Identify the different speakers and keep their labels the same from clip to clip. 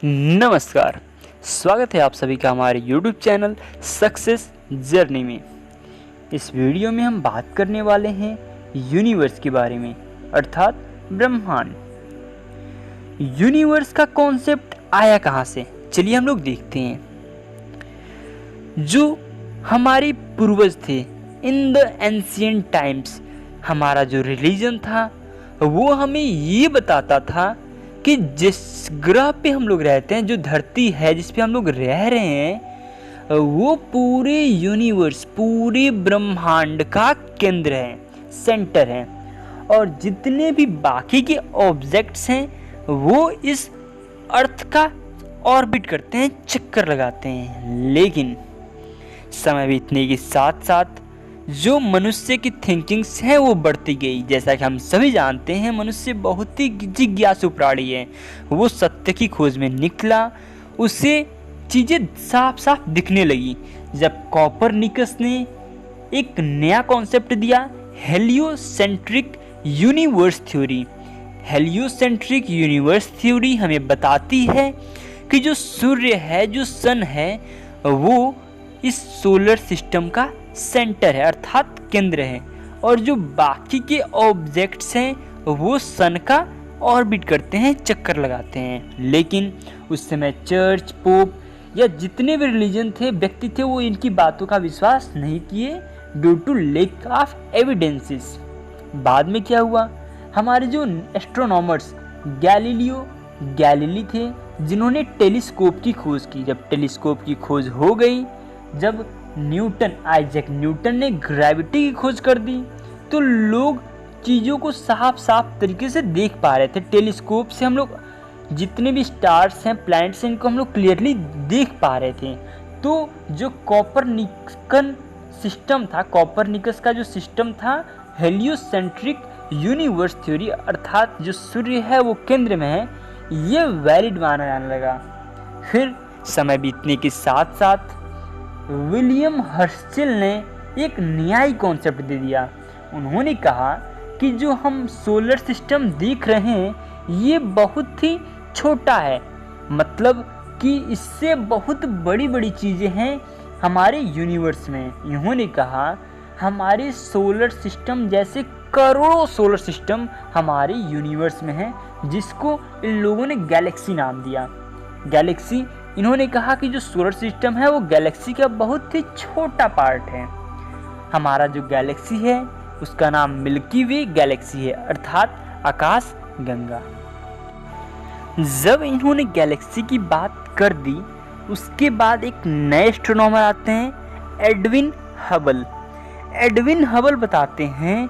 Speaker 1: नमस्कार। स्वागत है आप सभी का हमारे YouTube चैनल सक्सेस जर्नी में। इस वीडियो में हम बात करने वाले हैं यूनिवर्स के बारे में, अर्थात ब्रह्मांड। यूनिवर्स का कॉन्सेप्ट आया कहाँ से, चलिए हम लोग देखते हैं। जो हमारे पूर्वज थे इन द एंशिएंट टाइम्स, हमारा जो रिलीजन था वो हमें ये बताता था कि जिस ग्रह पे हम लोग रहते हैं, जो धरती है जिस पे हम लोग रह रहे हैं, वो पूरे यूनिवर्स, पूरे ब्रह्मांड का केंद्र है, सेंटर है। और जितने भी बाकी के ऑब्जेक्ट्स हैं वो इस अर्थ का ऑर्बिट करते हैं, चक्कर लगाते हैं। लेकिन समय बीतने के साथ साथ जो मनुष्य की थिंकिंग्स हैं वो बढ़ती गई। जैसा कि हम सभी जानते हैं, मनुष्य बहुत ही जिज्ञासु प्राणी है। वो सत्य की खोज में निकला, उसे चीज़ें साफ साफ दिखने लगी जब कॉपरनिकस ने एक नया कॉन्सेप्ट दिया, heliocentric universe theory. Heliocentric universe theory हमें बताती है कि जो सूर्य है, जो सन है, वो इस सोलर सिस्टम का सेंटर है, अर्थात केंद्र है। और जो बाकी के ऑब्जेक्ट्स हैं वो सन का ऑर्बिट करते हैं, चक्कर लगाते हैं। लेकिन उस समय चर्च, पोप या जितने भी रिलीजन थे, व्यक्ति थे, वो इनकी बातों का विश्वास नहीं किए due to lack of evidences. बाद में क्या हुआ, हमारे जो एस्ट्रोनॉमर्स गैलीलियो गैलीली थे, जिन्होंने टेलीस्कोप की खोज की। जब टेलीस्कोप की खोज हो गई, जब आइजैक न्यूटन ने ग्रेविटी की खोज कर दी, तो लोग चीज़ों को साफ साफ तरीके से देख पा रहे थे। टेलीस्कोप से हम लोग जितने भी स्टार्स हैं, प्लैनेट्स हैं, इनको हम लोग क्लियरली देख पा रहे थे। तो जो कॉपरनिकन सिस्टम था, कॉपरनिकस का जो सिस्टम था, हेलियोसेंट्रिक यूनिवर्स थ्योरी, अर्थात जो सूर्य है वो केंद्र में है, ये वैलिड माना जाने लगा। फिर समय बीतने के साथ साथ विलियम हर्शेल ने एक न्यायी कॉन्सेप्ट दे दिया। उन्होंने कहा कि जो हम सोलर सिस्टम देख रहे हैं ये बहुत ही छोटा है, मतलब कि इससे बहुत बड़ी बड़ी चीज़ें हैं हमारे यूनिवर्स में। इन्होंने कहा हमारे सोलर सिस्टम जैसे करोड़ों सोलर सिस्टम हमारे यूनिवर्स में हैं, जिसको इन लोगों ने गैलेक्सी नाम दिया। गैलेक्सी, इन्होंने कहा कि जो सोलर सिस्टम है वो गैलेक्सी का बहुत ही छोटा पार्ट है। हमारा जो गैलेक्सी है उसका नाम मिल्की वे गैलेक्सी है, अर्थात आकाश गंगा। जब इन्होंने गैलेक्सी की बात कर दी, उसके बाद एक नए एस्ट्रोनॉमर आते हैं, एडविन हबल। एडविन हबल बताते हैं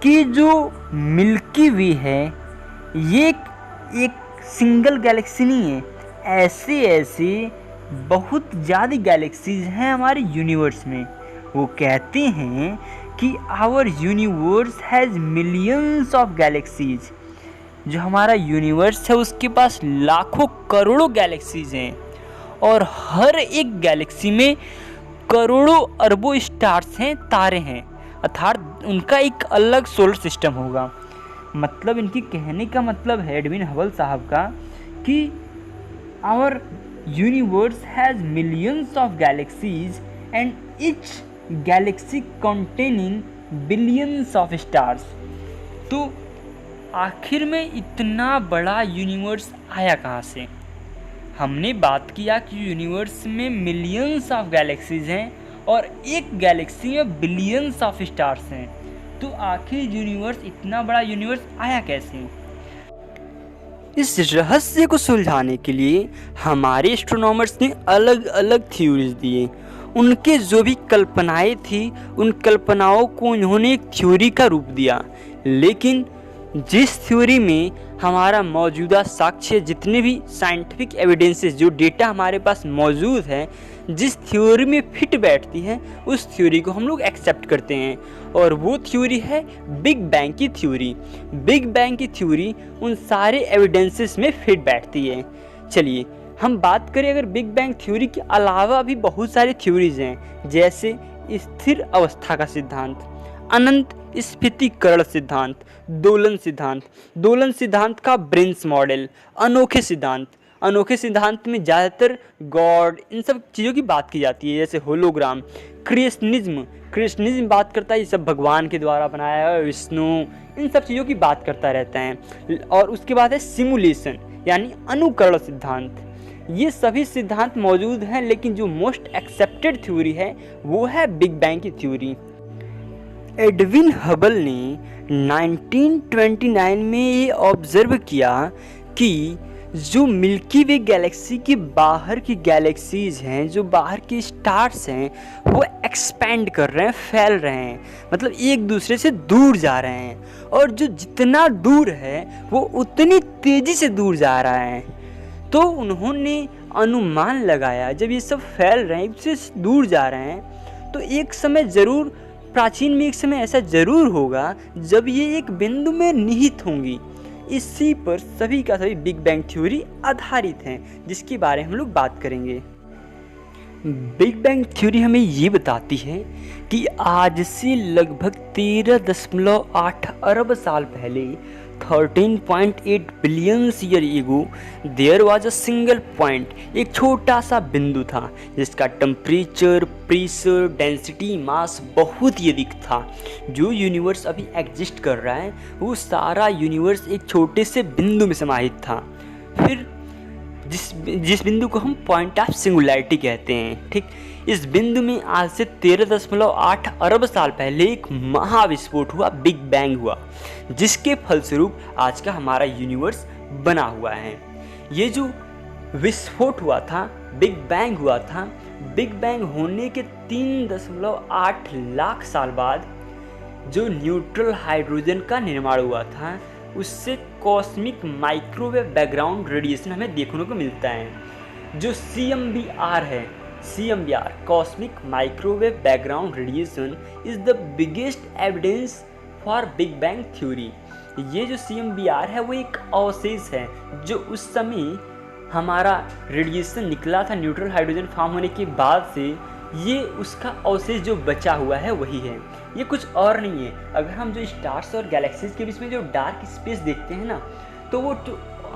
Speaker 1: कि जो मिल्की वे है ये एक सिंगल गैलेक्सी नहीं है, ऐसे बहुत ज़्यादा गैलेक्सीज हैं हमारे यूनिवर्स में। वो कहते हैं कि our universe has millions of galaxies. जो हमारा यूनिवर्स है उसके पास लाखों करोड़ों गैलेक्सीज हैं, और हर एक गैलेक्सी में करोड़ों अरबों स्टार्स हैं, तारे हैं, अर्थात उनका एक अलग सोलर सिस्टम होगा। मतलब इनकी कहने का मतलब है एडविन हबल साहब का कि our universe has millions of galaxies and each galaxy containing billions of stars। तो आखिर में इतना बड़ा यूनिवर्स आया कहाँ से? हमने बात किया कि यूनिवर्स में मिलियंस ऑफ गैलेक्सीज हैं और एक गैलेक्सी में बिलियंस ऑफ स्टार्स हैं। तो आखिर यूनिवर्स, इतना बड़ा यूनिवर्स आया कैसे? इस रहस्य को सुलझाने के लिए हमारे एस्ट्रोनॉमर्स ने अलग अलग थ्योरीज दिए। उनके जो भी कल्पनाएं थी, उन कल्पनाओं को उन्होंने एक थ्योरी का रूप दिया। लेकिन जिस थ्योरी में हमारा मौजूदा साक्ष्य, जितने भी साइंटिफिक एविडेंसेस, जो डेटा हमारे पास मौजूद है, जिस थ्योरी में फिट बैठती है, उस थ्योरी को हम लोग एक्सेप्ट करते हैं। और वो थ्योरी है बिग बैंग की थ्योरी। बिग बैंग की थ्योरी उन सारे एविडेंसेस में फिट बैठती है। चलिए हम बात करें, अगर बिग बैंग थ्योरी के अलावा भी बहुत सारी थ्योरीज हैं, जैसे स्थिर अवस्था का सिद्धांत, अनंत स्फीतीकरण सिद्धांत, दोलन सिद्धांत का ब्रेन्स मॉडल, अनोखे सिद्धांत, अनोखे सिद्धांत में ज़्यादातर गॉड इन सब चीज़ों की बात की जाती है, जैसे होलोग्राम। क्रिएशनिज्म बात करता है ये सब भगवान के द्वारा बनाया है, विष्णु, इन सब चीज़ों की बात करता रहता है। और उसके बाद है सिमुलेशन यानी अनुकरण सिद्धांत। ये सभी सिद्धांत मौजूद हैं, लेकिन जो मोस्ट एक्सेप्टेड थ्योरी है वो है बिग बैंग की थ्योरी। एडविन हबल ने 1929 में ये ऑब्जर्व किया कि जो मिल्की वे गैलेक्सी के बाहर की गैलेक्सीज हैं, जो बाहर के स्टार्स हैं, वो एक्सपेंड कर रहे हैं, फैल रहे हैं, मतलब एक दूसरे से दूर जा रहे हैं। और जो जितना दूर है वो उतनी तेज़ी से दूर जा रहा है। तो उन्होंने अनुमान लगाया जब ये सब फैल रहे हैं, एक दूसरे से दूर जा रहे हैं, तो एक समय ज़रूर, प्राचीन में एक समय ऐसा ज़रूर होगा जब ये एक बिंदु में निहित होंगी। इसी पर सभी का सभी बिग बैंग थ्योरी आधारित हैं, जिसके बारे में हम लोग बात करेंगे। बिग बैंग थ्योरी हमें ये बताती है कि आज से लगभग 13.8 अरब साल पहले 13.8 billion year ago there was a single point, एक छोटा सा बिंदु था जिसका टेम्परेचर, प्रेशर, डेंसिटी, मास बहुत ही अधिक था। जो यूनिवर्स अभी एग्जिस्ट कर रहा है वो सारा यूनिवर्स एक छोटे से बिंदु में समाहित था। फिर जिस बिंदु को हम पॉइंट ऑफ सिंगुलैरिटी कहते हैं, ठीक, इस बिंदु में आज से 13.8 अरब साल पहले एक महाविस्फोट हुआ, बिग बैंग हुआ, जिसके फलस्वरूप आज का हमारा यूनिवर्स बना हुआ है। ये जो विस्फोट हुआ था, बिग बैंग हुआ था, बिग बैंग होने के 3.8 लाख साल बाद जो न्यूट्रल हाइड्रोजन का निर्माण हुआ था, उससे कॉस्मिक माइक्रोवेव बैकग्राउंड रेडिएशन हमें देखने को मिलता है। जो CMBR है, CMBR cosmic microwave background radiation is the biggest evidence for big bang theory. ये जो CMBR है वो एक अवशेष है, जो उस समय हमारा रेडिएशन निकला था न्यूट्रल हाइड्रोजन फॉर्म होने के बाद से, ये उसका अवशेष जो बचा हुआ है वही है, ये कुछ और नहीं है। अगर हम जो स्टार्स और गैलेक्सीज के बीच में जो डार्क स्पेस देखते हैं ना, तो वो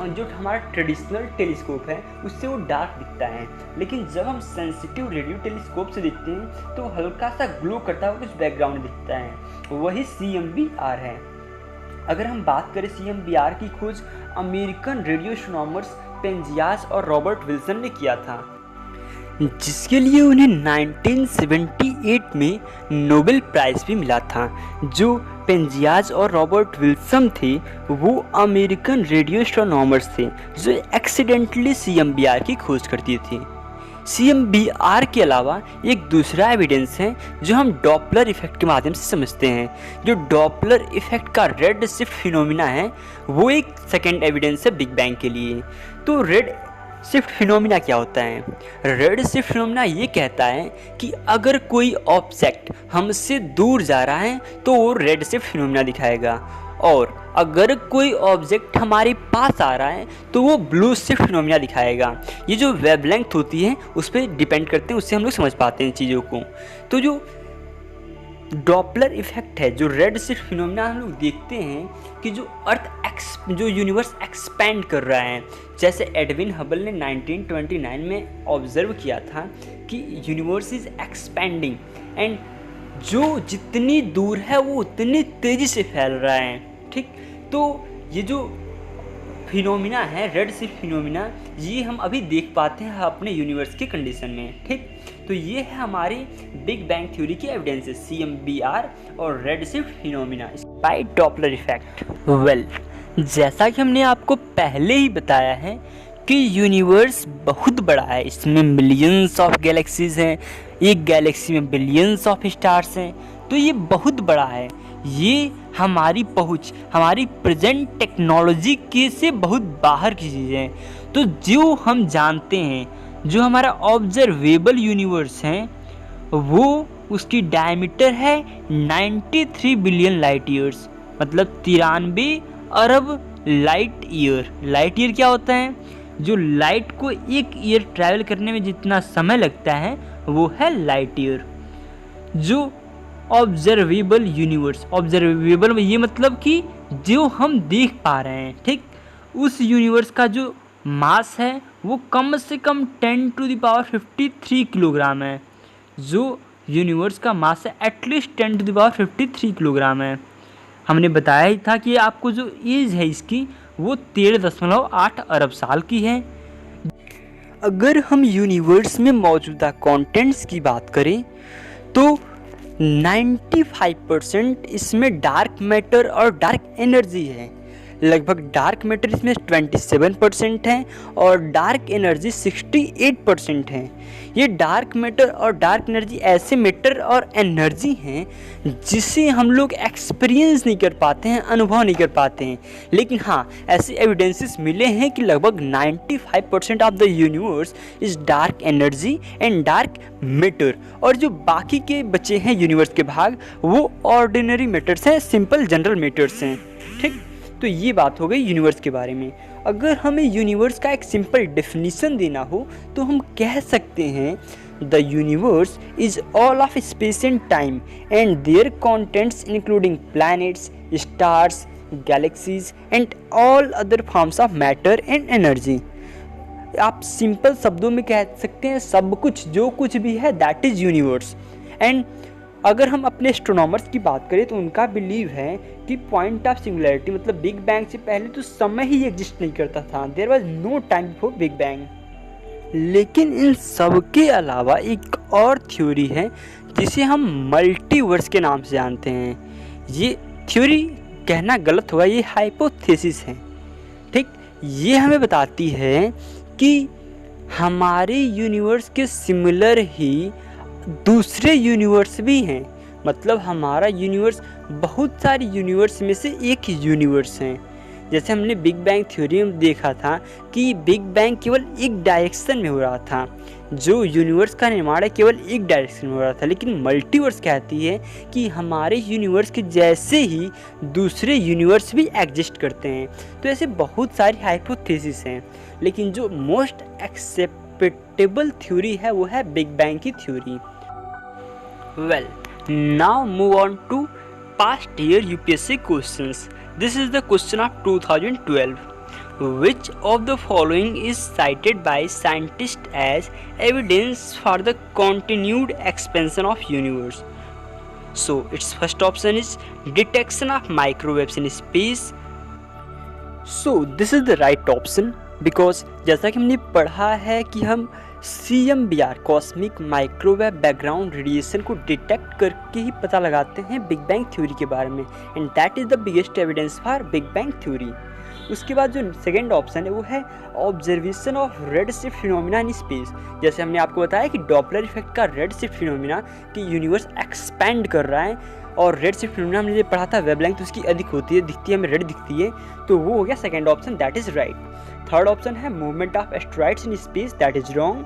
Speaker 1: जो हमारा ट्रेडिशनल टेलीस्कोप है उससे वो डार्क दिखता है, लेकिन जब हम सेंसिटिव रेडियो टेलीस्कोप से देखते हैं तो हल्का सा ग्लो करता हुआ कुछ बैकग्राउंड दिखता है, वही CMBR है। अगर हम बात करें CMBR की खोज अमेरिकन रेडियो एस्ट्रोनॉमर्स पेंजियास और रॉबर्ट विल्सन ने किया था, जिसके लिए उन्हें 1978 में नोबेल प्राइज़ भी मिला था। जो पेंजियास और रॉबर्ट विल्सन थे वो अमेरिकन रेडियो एस्ट्रोनॉमर्स थे जो एक्सीडेंटली CMBR की खोज करती थी। CMBR के अलावा एक दूसरा एविडेंस है जो हम डॉपलर इफेक्ट के माध्यम से समझते हैं। जो डॉपलर इफेक्ट का रेड शिफ्ट फिनोमिना है वो एक सेकेंड एविडेंस है बिग बैंग के लिए। तो रेड शिफ्ट फिनोमिना क्या होता है? रेड शिफ्ट फिनोमिना ये कहता है कि अगर कोई ऑब्जेक्ट हमसे दूर जा रहा है तो वो रेड शिफ्ट फिनोमिना दिखाएगा, और अगर कोई ऑब्जेक्ट हमारे पास आ रहा है तो वो ब्लू शिफ्ट फिनोमिना दिखाएगा। ये जो वेवलेंथ होती है उस पर डिपेंड करते हैं, उससे हम लोग समझ पाते हैं चीज़ों को। तो जो डॉपलर इफेक्ट है, जो रेड शिफ्ट फिनोमिना हम लोग देखते हैं कि जो यूनिवर्स एक्सपेंड कर रहा है, जैसे एडविन हबल ने 1929 में ऑब्जर्व किया था कि यूनिवर्स इज एक्सपेंडिंग एंड जो जितनी दूर है वो उतनी तेज़ी से फैल रहा है, ठीक। तो ये जो फिनोमिना है रेड शिफ्ट फिनोमिना, ये हम अभी देख पाते हैं अपने यूनिवर्स के कंडीशन में, ठीक। तो ये है हमारी बिग बैंग थ्योरी की एविडेंसेस, CMBR और red shift phenomena by Doppler effect. Well, जैसा कि हमने आपको पहले ही बताया है कि यूनिवर्स बहुत बड़ा है, इसमें मिलियंस ऑफ गैलेक्सीज हैं, एक गैलेक्सी में बिलियंस ऑफ स्टार्स हैं, तो ये बहुत बड़ा है। ये हमारी पहुंच, हमारी प्रेजेंट टेक्नोलॉजी के से बहुत बाहर की चीज़ें हैं। तो जो हम जानते हैं, जो हमारा ऑब्जर्वेबल यूनिवर्स है, वो उसकी डायमीटर है 93 बिलियन लाइट ईयर्स, मतलब 93 अरब लाइट ईयर। लाइट ईयर क्या होता है? जो लाइट को एक ईयर ट्रैवल करने में जितना समय लगता है वो है लाइट ईयर। जो ऑब्जर्वेबल यूनिवर्स, ऑब्जर्वेबल में ये मतलब कि जो हम देख पा रहे हैं, ठीक, उस यूनिवर्स का जो मास है वो कम से कम 10⁻53 किलोग्राम है। जो यूनिवर्स का मास है एटलीस्ट 10⁻53 किलोग्राम है। हमने बताया ही था कि आपको जो एज है इसकी वो 13.8 अरब साल की है। अगर हम यूनिवर्स में मौजूदा कंटेंट्स की बात करें तो 95% इसमें डार्क मैटर और डार्क एनर्जी है। लगभग डार्क मैटर इसमें 27% है और डार्क एनर्जी 68% है। ये डार्क मैटर और डार्क एनर्जी ऐसे मैटर और एनर्जी हैं जिसे हम लोग एक्सपीरियंस नहीं कर पाते हैं, अनुभव नहीं कर पाते हैं। लेकिन हाँ, ऐसे एविडेंसेस मिले हैं कि लगभग 95% of the universe is dark energy and dark matter, और जो बाकी के बचे हैं यूनिवर्स के भाग वो ऑर्डिनरी मैटर्स हैं, सिंपल जनरल मैटर्स हैं। ठीक, तो ये बात हो गई यूनिवर्स के बारे में। अगर हमें यूनिवर्स का एक सिंपल डेफिनेशन देना हो तो हम कह सकते हैं the universe is all of space and time and their contents including planets, stars, galaxies and all other forms of matter and energy. आप सिंपल शब्दों में कह सकते हैं सब कुछ, जो कुछ भी है दैट इज़ यूनिवर्स। एंड अगर हम अपने एस्ट्रोनॉमर्स की बात करें तो उनका बिलीव है कि पॉइंट ऑफ सिंगुलैरिटी मतलब बिग बैंग से पहले तो समय ही एग्जिस्ट नहीं करता था। There was no time before big bang. लेकिन इन सब के अलावा एक और थ्योरी है जिसे हम मल्टीवर्स के नाम से जानते हैं। ये थ्योरी कहना गलत होगा, ये हाइपोथेसिस है। ठीक, ये हमें बताती है कि हमारे यूनिवर्स के सिमिलर ही दूसरे यूनिवर्स भी हैं। मतलब हमारा यूनिवर्स बहुत सारे यूनिवर्स में से एक यूनिवर्स हैं। जैसे हमने बिग बैंग थ्योरी में देखा था कि बिग बैंग केवल एक डायरेक्शन में हो रहा था, जो यूनिवर्स का निर्माण है केवल एक डायरेक्शन में हो रहा था। लेकिन मल्टीवर्स कहती है कि हमारे यूनिवर्स के जैसे ही दूसरे यूनिवर्स भी एग्जिस्ट करते हैं। तो ऐसे बहुत सारी हाइपोथेसिस हैं, लेकिन जो मोस्ट एक्सेप्टेबल थ्योरी है वो है बिग बैंग की theory. Well, now move on to past year UPSC questions. This is the question of 2012. Which of the following is cited by scientists as evidence for the continued expansion of universe? So, its first option is detection of microwaves in space. So, this is the right option because जैसा कि हमने पढ़ा है कि हम CMBR cosmic microwave background radiation को detect करके ही पता लगाते हैं बिग बैंग थ्योरी के बारे में, and that is the biggest evidence for big bang theory. उसके बाद जो सेकेंड ऑप्शन है वो है observation of red shift phenomena in space. जैसे हमने आपको बताया कि डॉपलर इफेक्ट का रेड शिफ्ट फिनोमिना कि यूनिवर्स एक्सपैंड कर रहा है, और रेड शिफ्ट फिनोमिना हमने पढ़ा था वेवलेंथ उसकी अधिक होती है, दिखती है हमें रेड दिखती है, तो वो हो गया second option, that is right. Third option है movement of asteroids in space, that is wrong.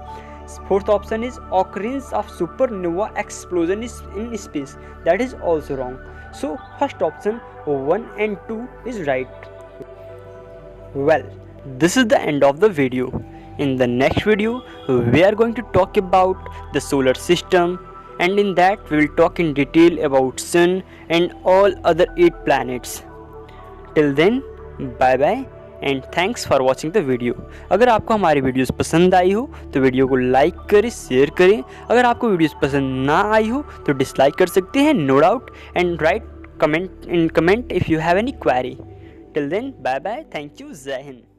Speaker 1: Fourth option is occurrence of supernova explosion in space, that is also wrong. So first option 1 and 2 is right. Well, this is the end of the video. In the next video, we are going to talk about the solar system, and in that we will talk in detail about Sun and all other 8 planets. Till then, bye bye and thanks for watching the video. अगर आपको हमारी videos पसंद आई हो तो video को like करें, share करें। अगर आपको वीडियोस पसंद ना आई हो तो डिसलाइक कर सकते हैं, no doubt, and write comment if you have any query. Till then, bye bye, thank you, Jai Hind.